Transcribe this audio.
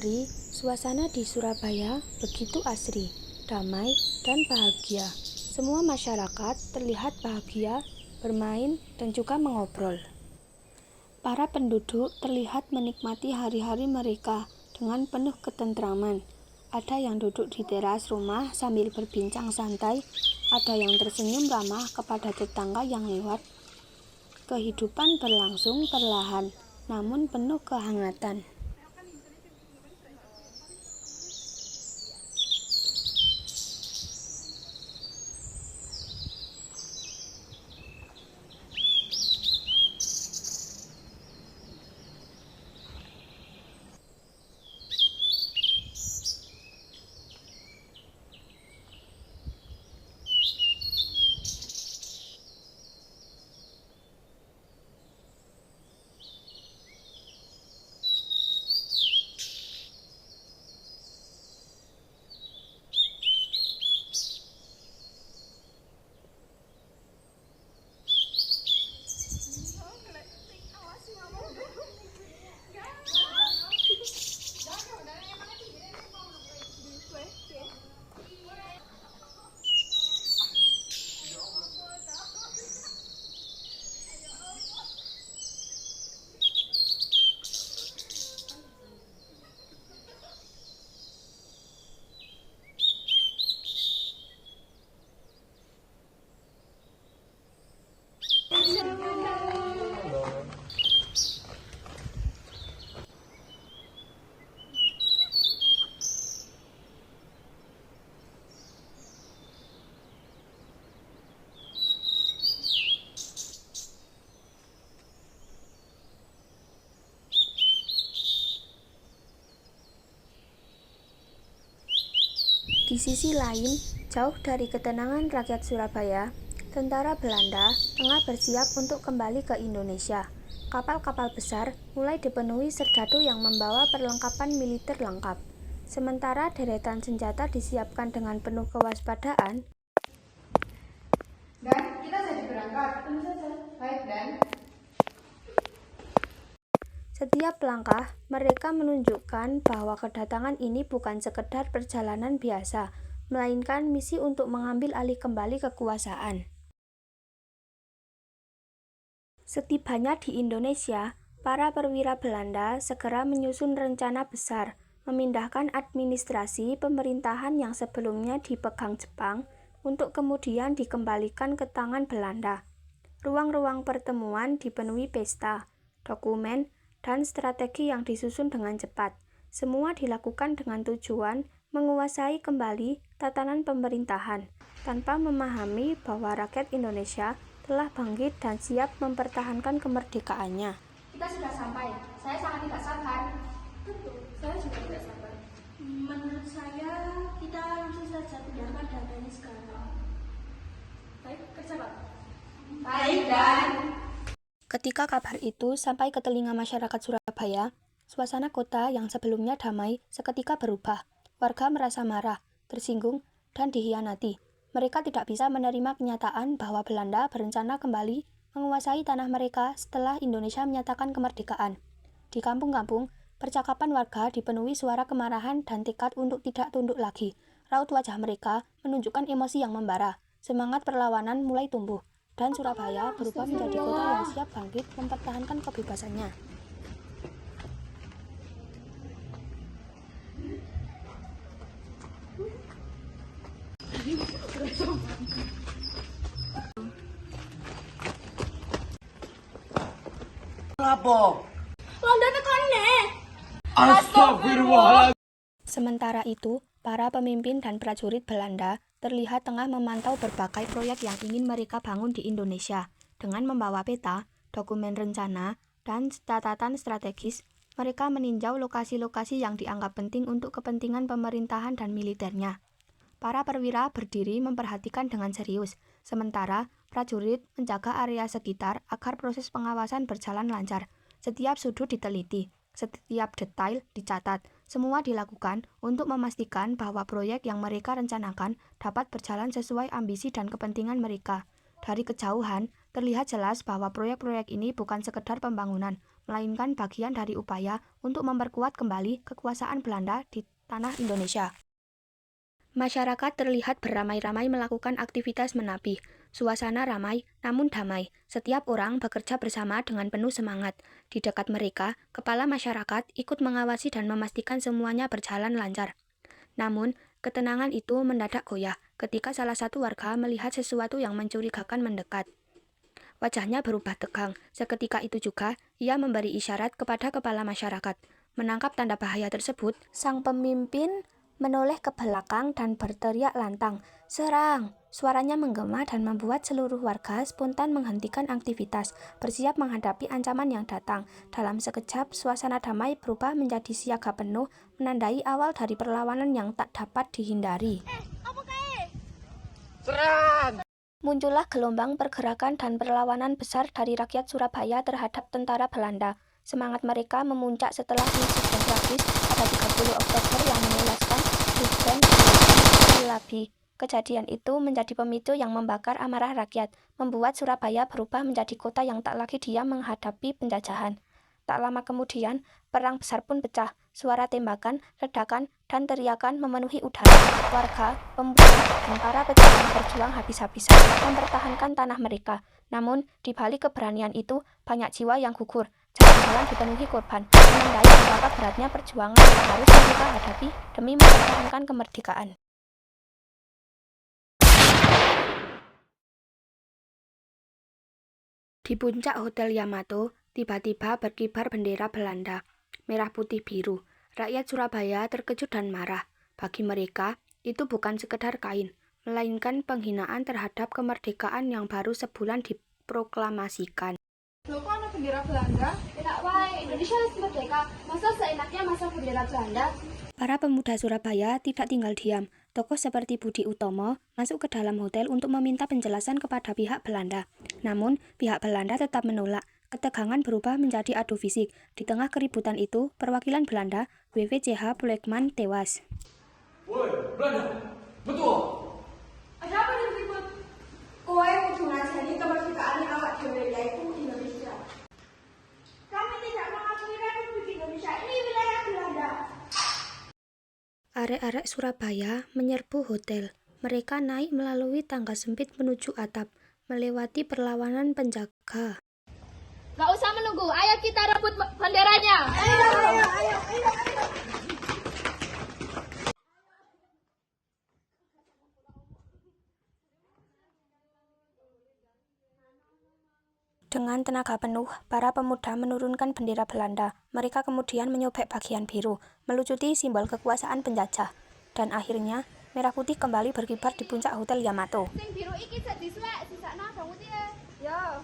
hari, suasana di Surabaya begitu asri, damai, dan bahagia. Semua masyarakat terlihat bahagia, bermain, dan juga mengobrol. Para penduduk terlihat menikmati hari-hari mereka dengan penuh ketentraman. Ada yang duduk di teras rumah sambil berbincang santai, ada yang tersenyum ramah kepada tetangga yang lewat. Kehidupan berlangsung perlahan, namun penuh kehangatan. Di sisi lain, jauh dari ketenangan rakyat Surabaya, tentara Belanda tengah bersiap untuk kembali ke Indonesia. Kapal-kapal besar mulai dipenuhi serdadu yang membawa perlengkapan militer lengkap. Sementara deretan senjata disiapkan dengan penuh kewaspadaan. Dan kita jadi berangkat. Tentu saja. Baik, Dan. Setiap langkah, mereka menunjukkan bahwa kedatangan ini bukan sekedar perjalanan biasa, melainkan misi untuk mengambil alih kembali kekuasaan. Setibanya di Indonesia, para perwira Belanda segera menyusun rencana besar, memindahkan administrasi pemerintahan yang sebelumnya dipegang Jepang untuk kemudian dikembalikan ke tangan Belanda. Ruang-ruang pertemuan dipenuhi pesta, dokumen, dan strategi yang disusun dengan cepat. Semua dilakukan dengan tujuan menguasai kembali tatanan pemerintahan, tanpa memahami bahwa rakyat Indonesia telah bangkit dan siap mempertahankan kemerdekaannya. Kita sudah sampai. Saya sangat tidak sabar. Tentu, saya juga tidak sabar. Menurut saya, kita langsung saja pindahkan datanya sekarang. Baik, kerja Pak. Baik, Dan. Ketika kabar itu sampai ke telinga masyarakat Surabaya, suasana kota yang sebelumnya damai seketika berubah. Warga merasa marah, tersinggung, dan dikhianati. Mereka tidak bisa menerima kenyataan bahwa Belanda berencana kembali menguasai tanah mereka setelah Indonesia menyatakan kemerdekaan. Di kampung-kampung, percakapan warga dipenuhi suara kemarahan dan tekad untuk tidak tunduk lagi. Raut wajah mereka menunjukkan emosi yang membara. Semangat perlawanan mulai tumbuh, dan Surabaya berubah menjadi kota yang siap bangkit mempertahankan kebebasannya. Apa? Londo tekone. Astagfirullah. Sementara itu, para pemimpin dan prajurit Belanda terlihat tengah memantau berbagai proyek yang ingin mereka bangun di Indonesia. Dengan membawa peta, dokumen rencana, dan catatan strategis, mereka meninjau lokasi-lokasi yang dianggap penting untuk kepentingan pemerintahan dan militernya. Para perwira berdiri memperhatikan dengan serius, sementara prajurit menjaga area sekitar agar proses pengawasan berjalan lancar. Setiap sudut diteliti, setiap detail dicatat. Semua dilakukan untuk memastikan bahwa proyek yang mereka rencanakan dapat berjalan sesuai ambisi dan kepentingan mereka. Dari kejauhan, terlihat jelas bahwa proyek-proyek ini bukan sekedar pembangunan, melainkan bagian dari upaya untuk memperkuat kembali kekuasaan Belanda di tanah Indonesia. Masyarakat terlihat beramai-ramai melakukan aktivitas menapi. Suasana ramai, namun damai. Setiap orang bekerja bersama dengan penuh semangat. Di dekat mereka, kepala masyarakat ikut mengawasi dan memastikan semuanya berjalan lancar. Namun, ketenangan itu mendadak goyah ketika salah satu warga melihat sesuatu yang mencurigakan mendekat. Wajahnya berubah tegang. Seketika itu juga, ia memberi isyarat kepada kepala masyarakat. Menangkap tanda bahaya tersebut, sang pemimpin menoleh ke belakang dan berteriak lantang, "Serang!" Suaranya menggema dan membuat seluruh warga spontan menghentikan aktivitas, bersiap menghadapi ancaman yang datang. Dalam sekejap, suasana damai berubah menjadi siaga penuh, menandai awal dari perlawanan yang tak dapat dihindari. Serang! Muncullah gelombang pergerakan dan perlawanan besar dari rakyat Surabaya terhadap tentara Belanda. Semangat mereka memuncak setelah insiden tragis pada 30 Oktober yang menewaskan Brigjen Labi. Kejadian itu menjadi pemicu yang membakar amarah rakyat, membuat Surabaya berubah menjadi kota yang tak lagi diam menghadapi penjajahan. Tak lama kemudian, perang besar pun pecah. Suara tembakan, ledakan, dan teriakan memenuhi udara. Warga, pemuda, dan para pejuang berjuang habis-habisan mempertahankan tanah mereka. Namun, di balik keberanian itu, banyak jiwa yang gugur. Jalan-jalan dipenuhi korban, menandai betapa beratnya perjuangan yang harus mereka hadapi demi mempertahankan kemerdekaan. Di puncak Hotel Yamato, tiba-tiba berkibar bendera Belanda, merah putih biru. Rakyat Surabaya terkejut dan marah. Bagi mereka, itu bukan sekedar kain, melainkan penghinaan terhadap kemerdekaan yang baru sebulan diproklamasikan. Loh, kok ada bendera Belanda? Enak wae, Indonesia harus merdeka. Masa seenaknya masang bendera Belanda? Para pemuda Surabaya tidak tinggal diam. Tokoh seperti Budi Utomo masuk ke dalam hotel untuk meminta penjelasan kepada pihak Belanda. Namun, pihak Belanda tetap menolak. Ketegangan berubah menjadi adu fisik. Di tengah keributan itu, perwakilan Belanda, WWCH Blackman, tewas. Woi, Belanda! Betul! Ada apa yang ribut? Kowe kudu ngajari kemerdekaan awak dhewe yaitu Indonesia. Kami tidak mengakui Republik Indonesia, ini wilayah Belanda. Arek-arek Surabaya menyerbu hotel. Mereka naik melalui tangga sempit menuju atap, melewati perlawanan penjaga. Gak usah menunggu, ayo kita rebut benderanya. Ayo. Dengan tenaga penuh, para pemuda menurunkan bendera Belanda. Mereka kemudian menyobek bagian biru, melucuti simbol kekuasaan penjajah. Dan akhirnya, merah putih kembali berkibar di puncak Hotel Yamato. Sing biru iki sik disuwek, sisakno bang putih. Yo.